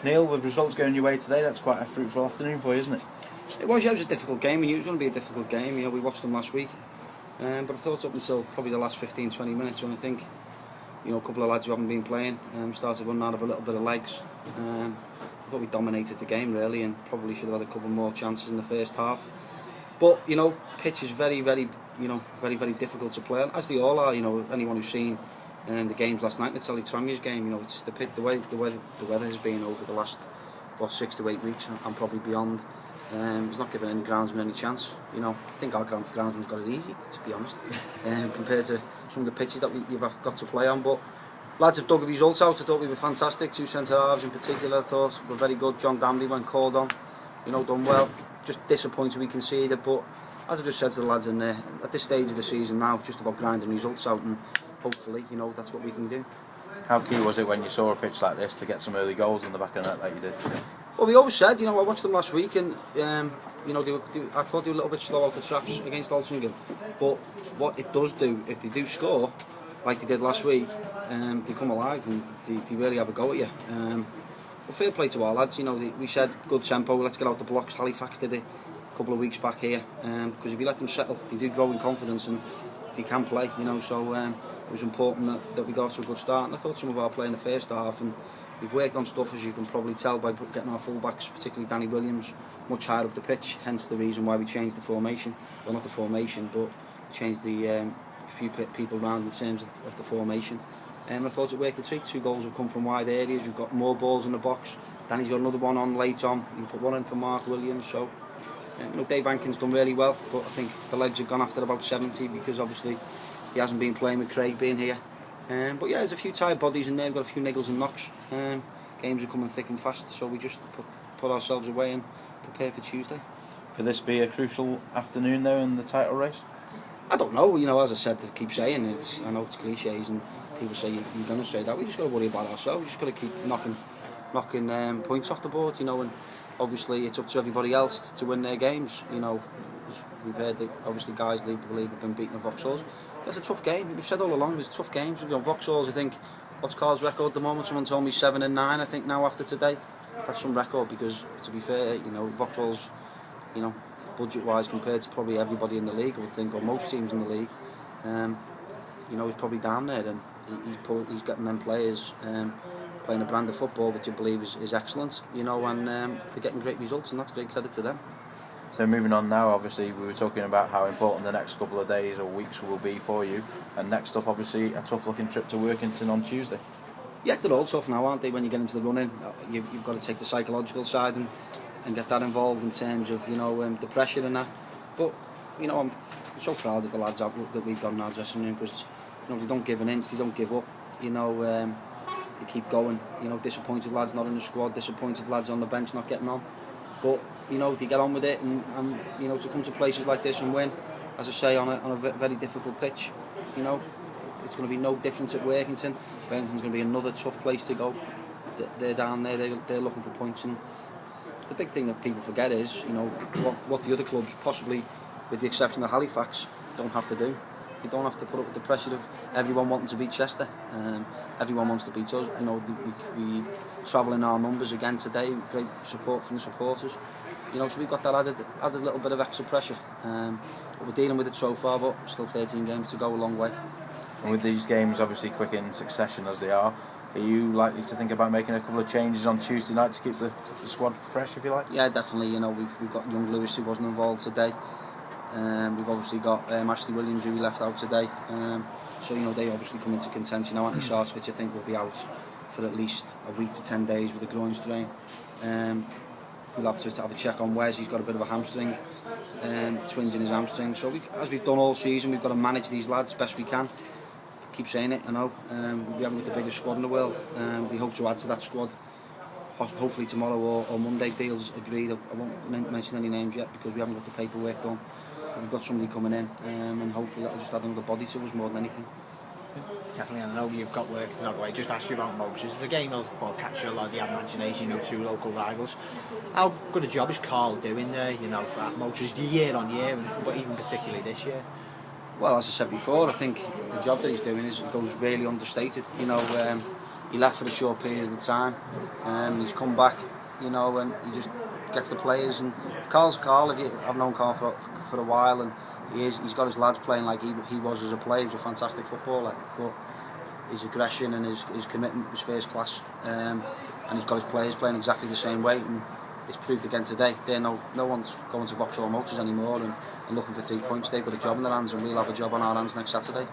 Neil, with results going your way today, that's quite a fruitful afternoon for you, isn't it? It was, yeah, it was a difficult game. We knew it was going to be a difficult game. You know, we watched them last week, but I thought up until probably the last 15-20 minutes when I think, you know, a couple of lads who haven't been playing started running out of a little bit of legs. I thought we dominated the game really, and probably should have had a couple more chances in the first half. But you know, pitch is very difficult to play on, as they all are. You know, anyone who's seen the games last night, it's Tramia's game. You know, it's the way the weather has been over the last 6 to 8 weeks and probably beyond. He's not giving any groundsmen any chance. You know, I think our groundsman's got it easy, to be honest, compared to some of the pitches that you've got to play on. But lads have dug the results out. I thought we were fantastic. 2 centre halves in particular, I thought were very good. John Danby, when called on, you know, done well. Just disappointed we conceded, but as I just said to the lads in there, at this stage of the season now, it's just about grinding results out, and hopefully, you know, that's what we can do. How key was it when you saw a pitch like this to get some early goals in the back of the net like you did? Well, we always said, you know, I watched them last week, and you know, I thought they were a little bit slow out the traps against Altrincham. But what it does do, if they do score, like they did last week, they come alive and they really have a go at you. Well, fair play to our lads. You know, we said good tempo, let's get out the blocks. Halifax did it a couple of weeks back here, because if you let them settle, they do grow in confidence and they can play. You know, so it was important that we got off to a good start. And I thought some of our play in the first half, and we've worked on stuff, as you can probably tell by getting our full-backs, particularly Danny Williams, much higher up the pitch, hence the reason why we changed the formation. Well, not the formation, but changed the few people around in terms of the formation. I thought it worked a treat. 2 goals have come from wide areas. We've got more balls in the box. Danny's got another one on late on. You put one in for Mark Williams. So, you know, Dave Hankin's done really well, but I think the legs have gone after about 70 because obviously he hasn't been playing with Craig being here. But yeah, there's a few tired bodies in there. We've got a few niggles and knocks. Games are coming thick and fast, so we just put ourselves away and prepare for Tuesday. Could this be a crucial afternoon though in the title race? I don't know. You know, as I said, I keep saying it. I know it's cliches and people say you're going to say that. We just got to worry about ourselves. We just got to keep knocking points off the board. You know, and obviously it's up to everybody else to win their games. You know, we've heard that obviously guys I believe have been beaten at Vauxhalls. That's a tough game. We've said all along there's tough games. We've got Vauxhalls. I think what's Carl's record at the moment? Someone told me 7 and 9. I think now after today, that's some record because to be fair, you know, Vauxhalls, you know, budget-wise compared to probably everybody in the league, I would think, or most teams in the league, you know, he's probably down there, and he's getting them players playing a brand of football which I believe is excellent, you know, and they're getting great results, and that's great credit to them. So moving on now, obviously we were talking about how important the next couple of days or weeks will be for you, and next up obviously a tough looking trip to Workington on Tuesday. Yeah, they're all tough now, aren't they? When you get into the running, you've got to take the psychological side and get that involved in terms of, you know, the pressure and that. But, you know, I'm so proud of the lads that we've got in our dressing room, because, you know, they don't give an inch, they don't give up, you know, they keep going. You know, disappointed lads not in the squad, disappointed lads on the bench not getting on. But, you know, they get on with it, and you know, to come to places like this and win, as I say, on a very difficult pitch, you know, it's going to be no different at Workington. Workington's going to be another tough place to go. They're down there, they're looking for points, and the big thing that people forget is, you know, what the other clubs, possibly with the exception of Halifax, don't have to do. They don't have to put up with the pressure of everyone wanting to beat Chester. Everyone wants to beat us. You know, we travel in our numbers again today. Great support from the supporters. You know, so we've got that added little bit of extra pressure. But we're dealing with it so far, but still 13 games to go, a long way. And with these games obviously quick in succession as they are you likely to think about making a couple of changes on Tuesday night to keep the squad fresh, if you like? Yeah, definitely. You know, we've got young Lewis who wasn't involved today. We've obviously got Ashley Williams who we left out today. So, you know, they obviously come into contention. Now, Anthony Sarcevic, I think, will be out for at least a week to 10 days with a groin strain. We'll have to have a check on Wes. He's got a bit of a hamstring, twinge in his hamstring. So, as we've done all season, we've got to manage these lads best we can. Keep saying it, I know. We haven't got the biggest squad in the world. We hope to add to that squad. Hopefully tomorrow or Monday, deals agreed. I won't mention any names yet because we haven't got the paperwork done. But we've got somebody coming in, and hopefully that'll just add another body to us more than anything. Definitely, and I know you've got work to way. Just ask you about Moses. It's a game that will capture a lot of the imagination of 2 local rivals. How good a job is Carl doing there, you know, at Moses, year on year, but even particularly this year? Well, as I said before, I think the job that he's doing goes really understated. You know, he left for a short period of time. He's come back, you know, and he just gets the players. And Carl, I've known Carl for a while, and he's got his lads playing like he was as a player. He was a fantastic footballer, but his aggression and his commitment was first class. And he's got his players playing exactly the same way, and it's proved again today. No one's going to Vauxhall Motors anymore and looking for 3 points. They've got a job in their hands, and we'll have a job on our hands next Saturday.